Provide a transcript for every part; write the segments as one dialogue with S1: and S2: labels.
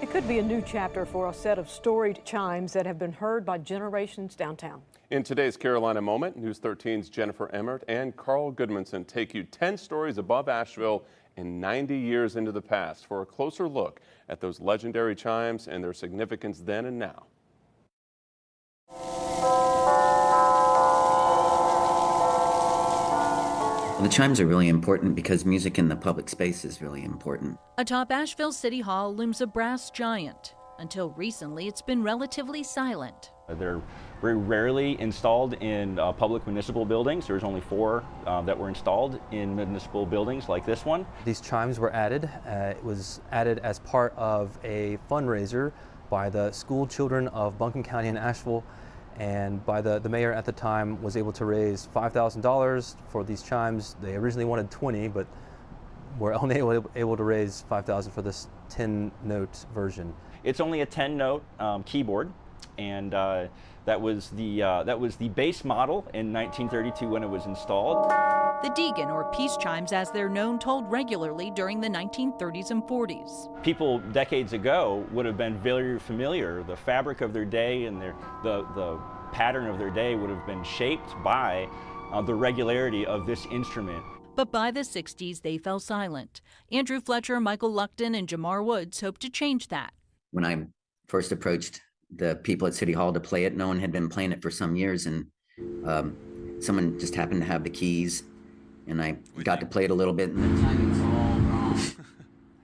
S1: It could be a new chapter for a set of storied chimes that have been heard by generations downtown.
S2: In today's Carolina Moment, News 13's Jennifer Emmert and Carl Goodmanson take you 10 stories above Asheville and 90 years into the past for a closer look at those legendary chimes and their significance then and now.
S3: The chimes are really important because music in the public space is really important.
S4: Atop Asheville City Hall looms a brass giant. Until recently, it's been relatively silent.
S5: They're very rarely installed in public municipal buildings. There's only 4 that were installed in municipal buildings like this one.
S6: These chimes were added. It was added as part of a fundraiser by the school children of Buncombe County and Asheville, and by the mayor at the time was able to raise $5,000 for these chimes. They originally wanted 20, but were only able to raise $5,000 for this 10-note version.
S5: It's only a 10-note keyboard, and that was the base model in 1932 when it was installed.
S4: The Deegan, or peace chimes as they're known, told regularly during the 1930s and 40s.
S5: People decades ago would have been very familiar. The fabric of their day and the pattern of their day would have been shaped by the regularity of this instrument.
S4: But by the 60s, they fell silent. Andrew Fletcher, Michael Luckton, and Jamar Woods hope to change that.
S3: When I first approached the people at City Hall to play it, no one had been playing it for some years, and someone just happened to have the keys, and I got to play it a little bit, and the timing's all wrong.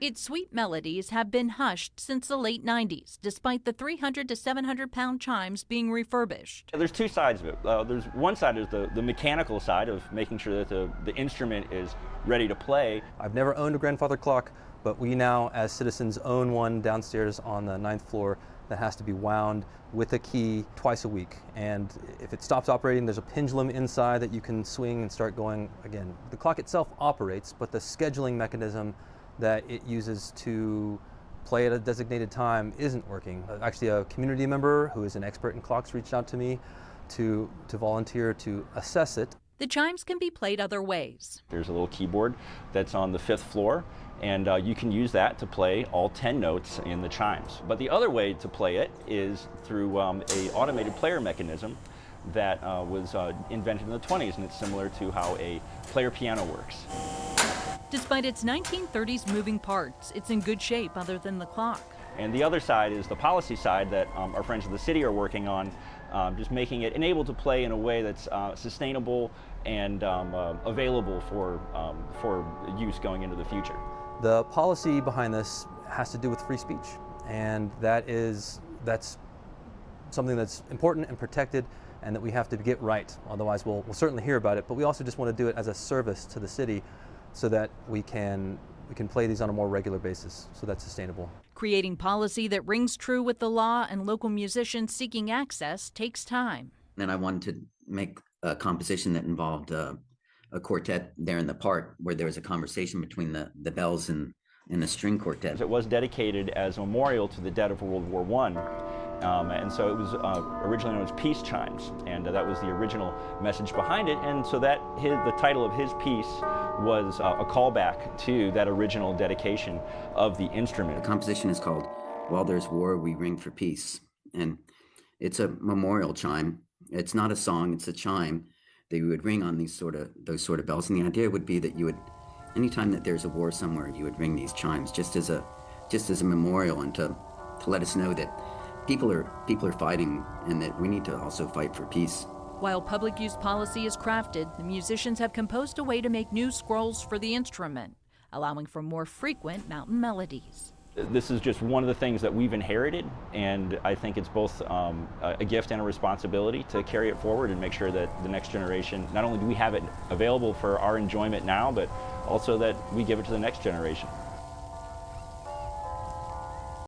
S4: Its sweet melodies have been hushed since the late 90s, despite the 300 to 700 pound chimes being refurbished.
S5: There's 2 sides of it. There's one side is the mechanical side of making sure that the instrument is ready to play.
S6: I've never owned a grandfather clock, but we now as citizens own one downstairs on the 9th floor that has to be wound with a key twice a week. And if it stops operating, there's a pendulum inside that you can swing and start going again. The clock itself operates, but the scheduling mechanism that it uses to play at a designated time isn't working. Actually, a community member who is an expert in clocks reached out to me to volunteer to assess it.
S4: The chimes can be played other ways.
S5: There's a little keyboard that's on the 5th floor, and you can use that to play all 10 notes in the chimes. But the other way to play it is through a automated player mechanism that was invented in the 20s, and it's similar to how a player piano works.
S4: Despite its 1930s moving parts, it's in good shape other than the clock.
S5: And the other side is the policy side that our friends of the city are working on, just making it enabled to play in a way that's sustainable and available for use going into the future.
S6: The policy behind this has to do with free speech, and that's something that's important and protected, and that we have to get right. Otherwise, we'll certainly hear about it, but we also just want to do it as a service to the city so that we can play these on a more regular basis, so that's sustainable.
S4: Creating policy that rings true with the law and local musicians seeking access takes time.
S3: And I wanted to make a composition that involved a quartet there in the park, where there was a conversation between the bells and the string quartet.
S5: It was dedicated as a memorial to the dead of World War I. And so it was originally known as peace chimes, and that was the original message behind it. And so the title of his piece was a callback to that original dedication of the instrument.
S3: The composition is called "While There's War, We Ring for Peace," and it's a memorial chime. It's not a song; it's a chime that you would ring on those sort of bells. And the idea would be that you would, anytime that there's a war somewhere, you would ring these chimes just as a memorial, and to let us know that people are fighting, and that we need to also fight for peace.
S4: While public use policy is crafted, the musicians have composed a way to make new scrolls for the instrument, allowing for more frequent mountain melodies.
S5: This is just one of the things that we've inherited, and I think it's both a gift and a responsibility to carry it forward and make sure that the next generation, not only do we have it available for our enjoyment now, but also that we give it to the next generation.